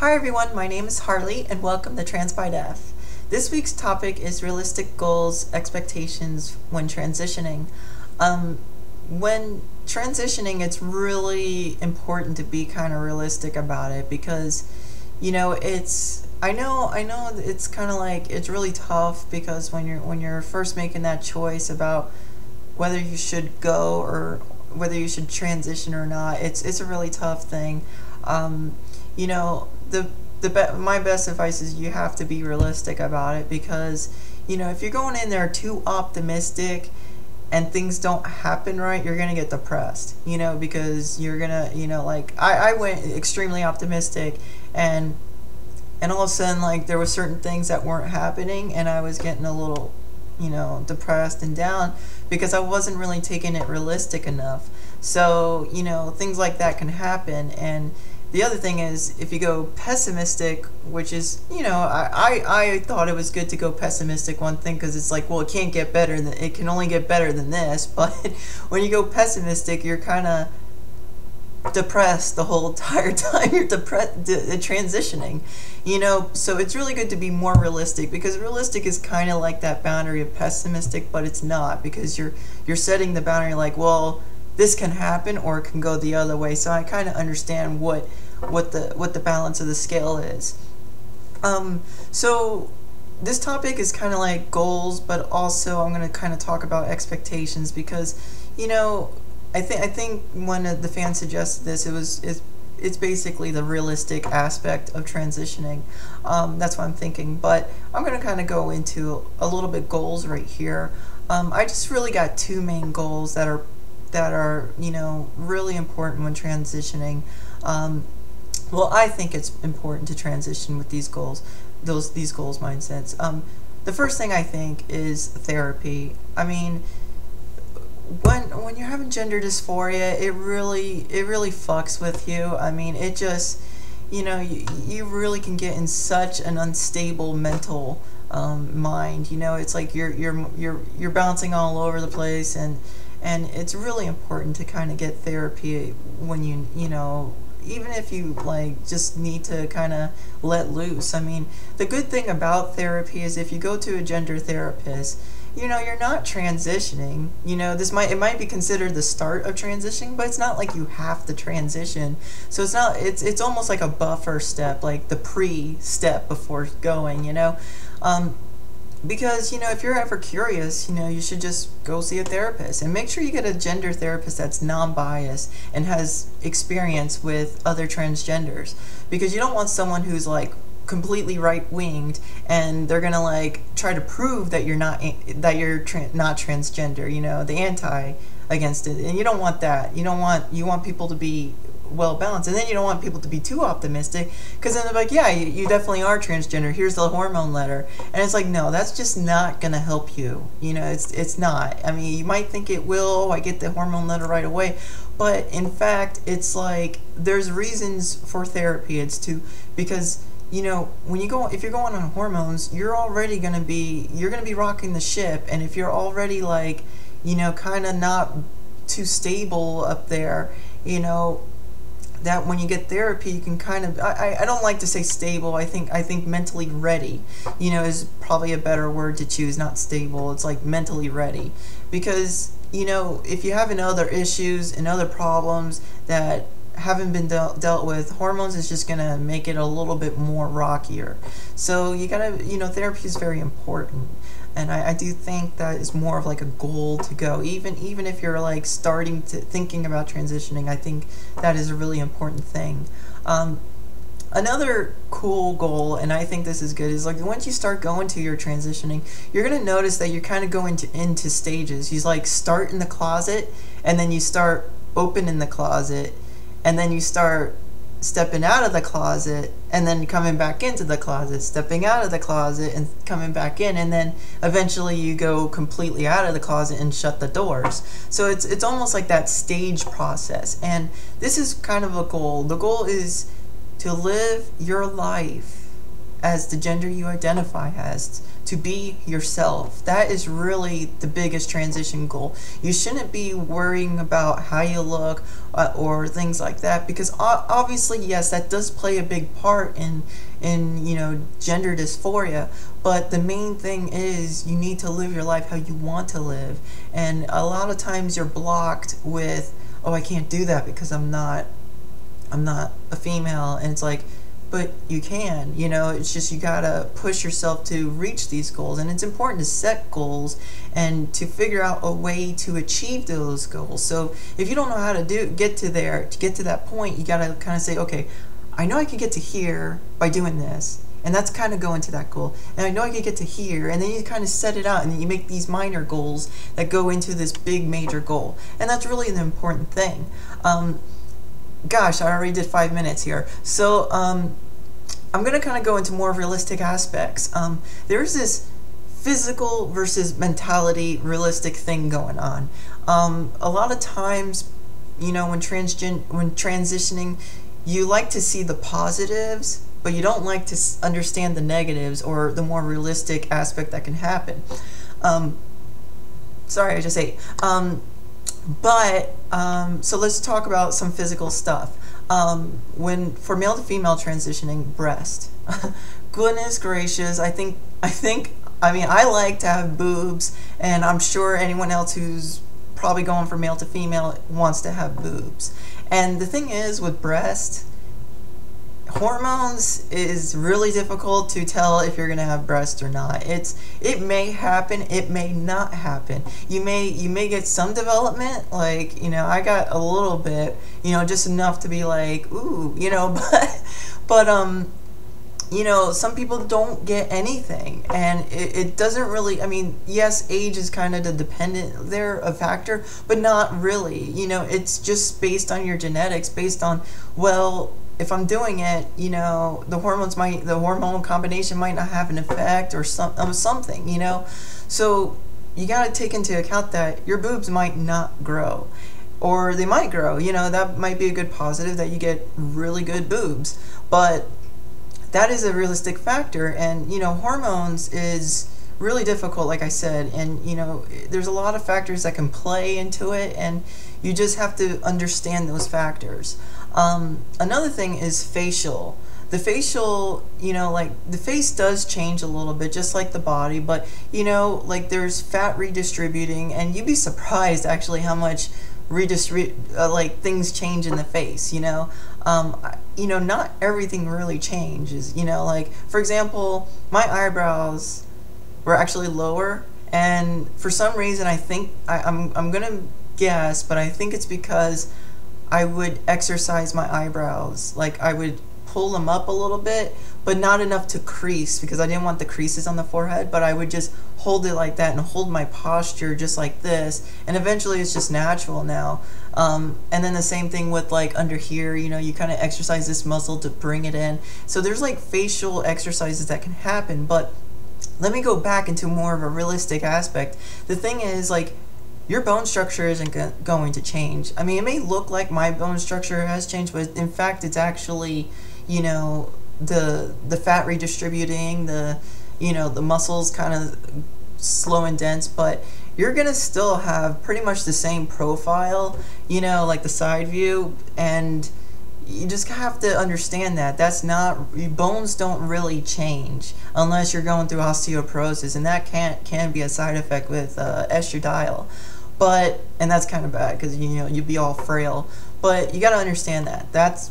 Hi everyone, my name is Harley and welcome to TransByDef. This week's topic is realistic goals, expectations when transitioning. When transitioning, it's really important to be kind of realistic about it because, I know it's kind of like, it's really tough because when you're first making that choice about whether you should go or whether you should transition or not, it's a really tough thing. You know, my best advice is you have to be realistic about it because, if you're going in there too optimistic and things don't happen right, you're gonna get depressed, because you're gonna, like I went extremely optimistic and all of a sudden, like, there were certain things that weren't happening and I was getting a little, depressed and down because I wasn't really taking it realistic enough. So, things like that can happen. And the other thing is, if you go pessimistic, which is, I thought it was good to go pessimistic, one thing, because it's like, well, it can't get better than, it can only get better than this. But when you go pessimistic, you're kind of depressed the whole entire time you're transitioning, so it's really good to be more realistic, because realistic is kind of like that boundary of pessimistic, but it's not, because you're setting the boundary like, well, this can happen or it can go the other way. So I kind of understand what the balance of the scale is. So this topic is kind of like goals, but also I'm going to kind of talk about expectations because, I think when the fan suggested this, it's basically the realistic aspect of transitioning. That's what I'm thinking, but I'm going to kind of go into a little bit goals right here. I just really got two main goals that are really important when transitioning. Well, I think it's important to transition with these goals, these goals mindsets. The first thing I think is therapy. I mean, when you're having gender dysphoria, it really fucks with you. I mean, it just, you really can get in such an unstable mental mind. It's like you're bouncing all over the place, and it's really important to kind of get therapy when even if you like just need to kind of let loose. I mean, the good thing about therapy is if you go to a gender therapist, you're not transitioning. It might be considered the start of transitioning, but it's not like you have to transition. So it's almost like a buffer step, like the pre-step before going, because, if you're ever curious, you should just go see a therapist, and make sure you get a gender therapist that's non-biased and has experience with other transgenders, because you don't want someone who's like completely right-winged and they're gonna like try to prove that you're not transgender, the anti against it, and you don't want that. You want people to be well balanced, and then you don't want people to be too optimistic, because then they're like, yeah, you definitely are transgender, here's the hormone letter, and it's like, no, that's just not gonna help you. It's not. I mean, you might think it will. Oh, I get the hormone letter right away, but in fact, it's like there's reasons for therapy. It's because if you're going on hormones, you're gonna be rocking the ship, and if you're already like, kind of not too stable up there, that when you get therapy, you can kind of, I don't like to say stable, I think mentally ready, is probably a better word to choose, not stable. It's like mentally ready, because, if you have other issues and other problems that haven't been dealt with, hormones is just gonna make it a little bit more rockier. So you gotta, therapy is very important, and I do think that is more of like a goal to go, even if you're like thinking about transitioning. I think that is a really important thing. Another cool goal, and I think this is good, is like once you start going to your transitioning, you're gonna notice that you're kind of going into stages. You like start in the closet, and then you start opening the closet, and then you start stepping out of the closet, and then coming back into the closet, stepping out of the closet and coming back in, and then eventually you go completely out of the closet and shut the doors. So it's almost like that stage process, and this is kind of a goal. The goal is to live your life as the gender you identify as, to be yourself. That is really the biggest transition goal. You shouldn't be worrying about how you look or things like that, because obviously, yes, that does play a big part in gender dysphoria, but the main thing is you need to live your life how you want to live. And a lot of times you're blocked with, oh, I can't do that because I'm not a female, and it's like, but you can, it's just you gotta push yourself to reach these goals. And it's important to set goals and to figure out a way to achieve those goals. So if you don't know how to get to that point, you gotta kind of say, okay, I know I can get to here by doing this, and that's kind of going to that goal. And I know I can get to here, and then you kind of set it out, and then you make these minor goals that go into this big major goal. And that's really an important thing. Gosh, I already did 5 minutes here. So I'm going to kind of go into more realistic aspects. There's this physical versus mentality realistic thing going on. A lot of times, when transitioning, you like to see the positives, but you don't like to understand the negatives or the more realistic aspect that can happen. Sorry, I just ate. So let's talk about some physical stuff. For male to female transitioning, breast. Goodness gracious, I like to have boobs, and I'm sure anyone else who's probably going from male to female wants to have boobs. And the thing is, with breast, hormones is really difficult to tell if you're gonna have breast or not. It may happen, it may not happen. You may get some development, like I got a little bit, just enough to be like, ooh, but some people don't get anything, and it doesn't really. I mean, yes, age is kind of the dependent there, a factor, but not really. It's just based on your genetics, based on, well, if I'm doing it, the hormone combination might not have an effect or something, So you got to take into account that your boobs might not grow, or they might grow. That might be a good positive, that you get really good boobs, but that is a realistic factor. And hormones is really difficult, like I said, and there's a lot of factors that can play into it, and you just have to understand those factors. Another thing is facial. The facial, the face does change a little bit, just like the body, but there's fat redistributing, and you'd be surprised actually how much things change in the face. Not everything really changes. For example, my eyebrows were actually lower, and for some reason I'm gonna guess, but I think it's because I would exercise my eyebrows. Like, I would pull them up a little bit, but not enough to crease, because I didn't want the creases on the forehead, but I would just hold it like that and hold my posture just like this, and eventually it's just natural now. And then the same thing with under here, you kind of exercise this muscle to bring it in. So there's facial exercises that can happen, but let me go back into more of a realistic aspect. The thing is, your bone structure isn't going to change. I mean, it may look like my bone structure has changed, but in fact it's actually, the fat redistributing, the muscles kind of slow and dense, but you're gonna still have pretty much the same profile, like the side view, and you just have to understand that bones don't really change unless you're going through osteoporosis, and that can be a side effect with estradiol. And that's kind of bad, because you'd be all frail. But you got to understand that's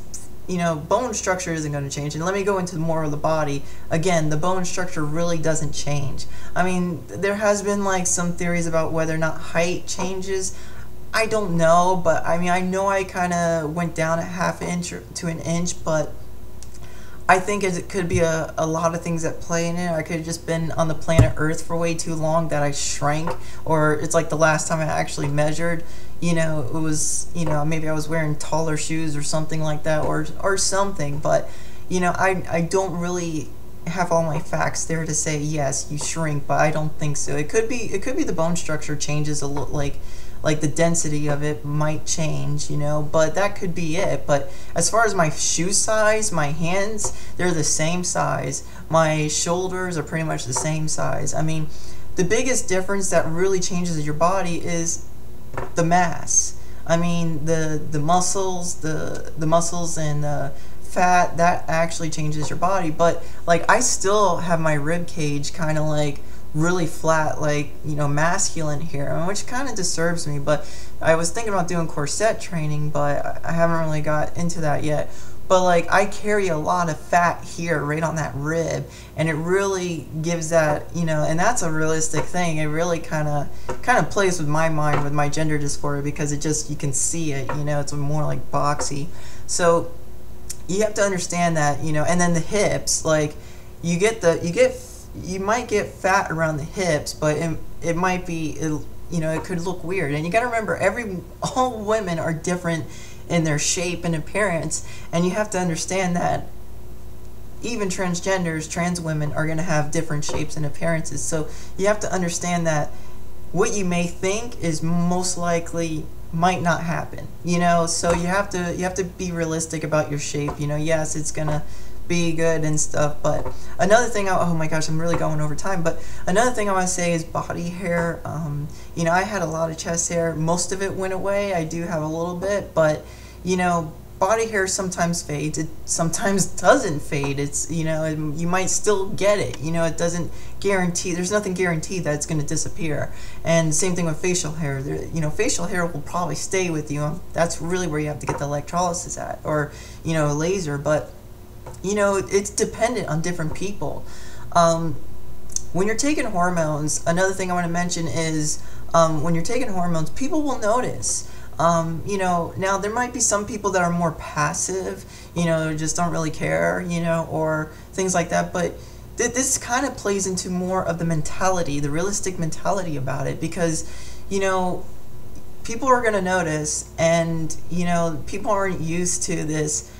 bone structure isn't going to change. And let me go into more of the body. Again, the bone structure really doesn't change. I mean, there has been some theories about whether or not height changes. I don't know, but I mean, I know I kind of went down a ½ inch to an inch, but I think it could be a lot of things at play in it. I could have just been on the planet Earth for way too long that I shrank, or it's like the last time I actually measured, it was, maybe I was wearing taller shoes or something like that, or something, but, I don't really have all my facts there to say, yes, you shrink, but I don't think so. It could be the bone structure changes like the density of it might change, you know, but that could be it. But as far as my shoe size, my hands, they're the same size. My shoulders are pretty much the same size. I mean, the biggest difference that really changes your body is the mass. I mean, the muscles, the muscles and the fat, that actually changes your body. But like, I still have my rib cage kind of like really flat, like, you know, masculine here, which kind of disturbs me. But I was thinking about doing corset training, but I haven't really got into that yet. But like, I carry a lot of fat here right on that rib, and it really gives that, you know, and that's a realistic thing. It really kind of plays with my mind with my gender dysphoria, because it just, you can see it, you know, it's more like boxy. So you have to understand that, you know. And then the hips, like, you might get fat around the hips, but it might be, you know, it could look weird. And you got to remember, all women are different in their shape and appearance, and you have to understand that even transgenders, trans women, are going to have different shapes and appearances. So you have to understand that what you may think is most likely might not happen, you know. So you have to be realistic about your shape, you know. Yes, it's gonna be good and stuff, but another thing, oh my gosh, I'm really going over time, but another thing I want to say is body hair. You know, I had a lot of chest hair. Most of it went away. I do have a little bit, but you know, body hair sometimes fades. It sometimes doesn't fade. It's, you know, you might still get it. You know, it doesn't guarantee. There's nothing guaranteed that it's going to disappear. And same thing with facial hair. You know, facial hair will probably stay with you. That's really where you have to get the electrolysis at, or, you know, laser. But you know, it's dependent on different people. When you're taking hormones, another thing I want to mention is when you're taking hormones, people will notice. You know, now there might be some people that are more passive, you know, just don't really care, you know, or things like that. But this kind of plays into more of the mentality, the realistic mentality about it, because, you know, people are going to notice, and, you know, people aren't used to this.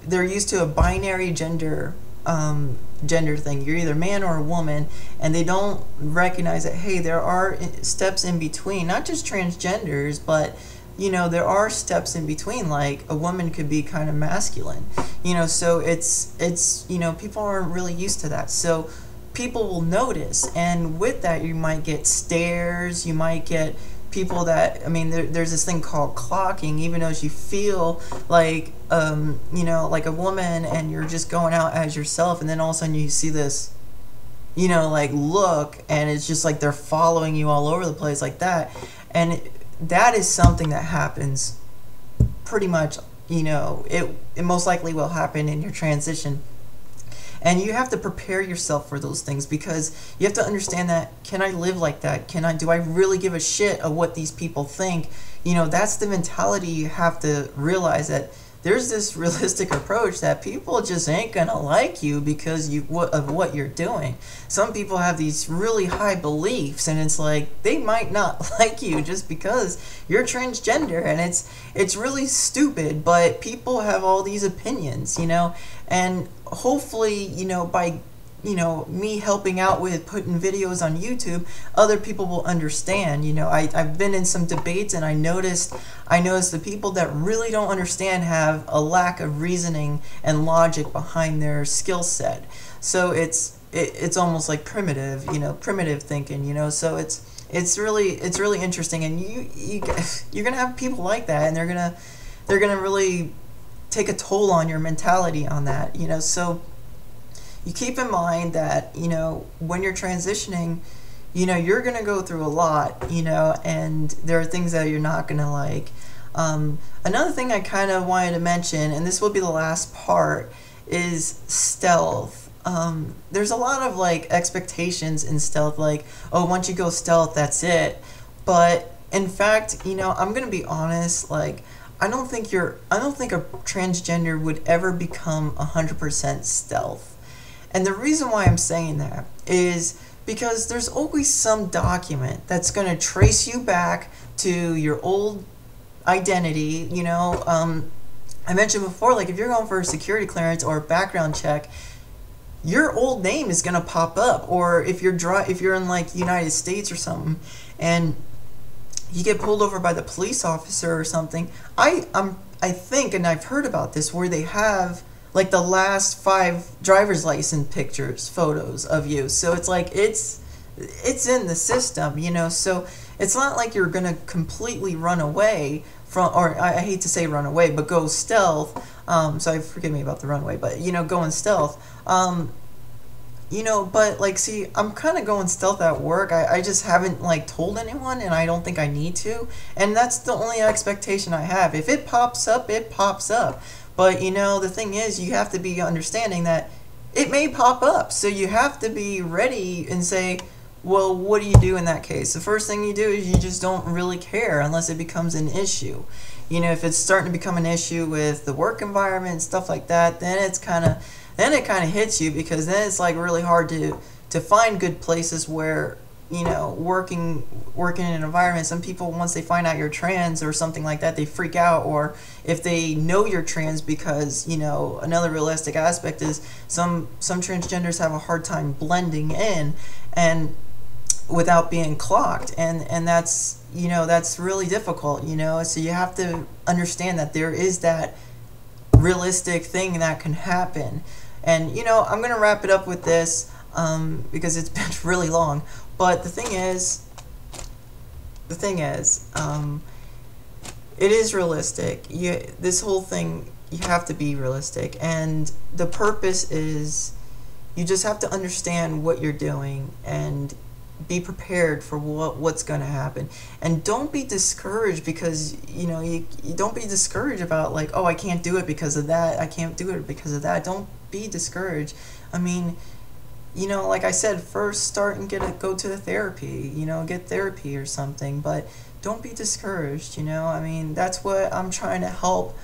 They're used to a binary gender thing. You're either man or a woman, and they don't recognize that, hey, there are steps in between, not just transgenders, but, you know, there are steps in between. Like, a woman could be kind of masculine, you know. So it's you know, people aren't really used to that, so people will notice. And with that, you might get stares, you might get people that, I mean, there's this thing called clocking. Even though you feel like, you know, like a woman, and you're just going out as yourself, and then all of a sudden you see this, you know, like, look, and it's just like they're following you all over the place like that. And that is something that happens pretty much, you know, it most likely will happen in your transition. And you have to prepare yourself for those things, because you have to understand that, can I live like that? Do I really give a shit of what these people think? You know, that's the mentality. You have to realize that there's this realistic approach that people just ain't gonna like you because of what you're doing. Some people have these really high beliefs, and it's like, they might not like you just because you're transgender, and it's really stupid. But people have all these opinions, you know. And hopefully, you know, by, you know, me helping out with putting videos on YouTube, other people will understand. You know, I've been in some debates, and I noticed the people that really don't understand have a lack of reasoning and logic behind their skill set. So it's almost like primitive, you know, primitive thinking, you know. So it's really interesting, and you're gonna have people like that, and they're gonna really take a toll on your mentality on that, you know. So you keep in mind that, you know, when you're transitioning, you know, you're going to go through a lot, you know, and there are things that you're not going to like. Another thing I kind of wanted to mention, and this will be the last part, is stealth. There's a lot of, like, expectations in stealth, like, oh, once you go stealth, that's it. But in fact, you know, I'm going to be honest, like, I don't think a transgender would ever become 100% stealth. And the reason why I'm saying that is because there's always some document that's going to trace you back to your old identity, you know. I mentioned before, like, if you're going for a security clearance or a background check, your old name is going to pop up. Or if you're in, like, United States or something, and you get pulled over by the police officer or something, I think, and I've heard about this, where they have like the last 5 driver's license pictures, photos of you. So it's like it's in the system, you know. So it's not like you're gonna completely run away from, or I hate to say run away, but go stealth. So forgive me about the runaway, but you know, going stealth. You know, but like, see, I'm kind of going stealth at work. I just haven't like told anyone, and I don't think I need to. And that's the only expectation I have. If it pops up, it pops up. But you know, the thing is, you have to be understanding that it may pop up. So you have to be ready and say, well, what do you do in that case? The first thing you do is you just don't really care unless it becomes an issue. You know, if it's starting to become an issue with the work environment and stuff like that, then it kind of hits you, because then it's like really hard to find good places where, you know, working in an environment. Some people, once they find out you're trans or something like that, they freak out. Or if they know you're trans, because, you know, another realistic aspect is some transgenders have a hard time blending in and without being clocked, and that's, you know, that's really difficult, you know. So you have to understand that there is that realistic thing that can happen. And you know, I'm gonna wrap it up with this, because it's been really long. But the thing is, it is realistic. This whole thing, you have to be realistic, and the purpose is, you just have to understand what you're doing and be prepared for what's going to happen. And don't be discouraged, because you know, you don't be discouraged about like, oh, I can't do it because of that, I can't do it because of that. Don't be discouraged. I mean, you know, like I said, first start and go to the therapy, you know, get therapy or something. But don't be discouraged, you know. I mean, that's what I'm trying to help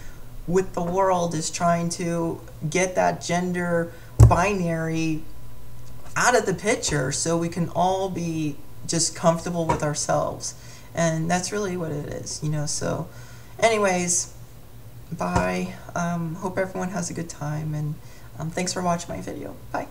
with the world, is trying to get that gender binary out of the picture, so we can all be just comfortable with ourselves. And that's really what it is, you know. So anyways, bye. Hope everyone has a good time, and thanks for watching my video. Bye.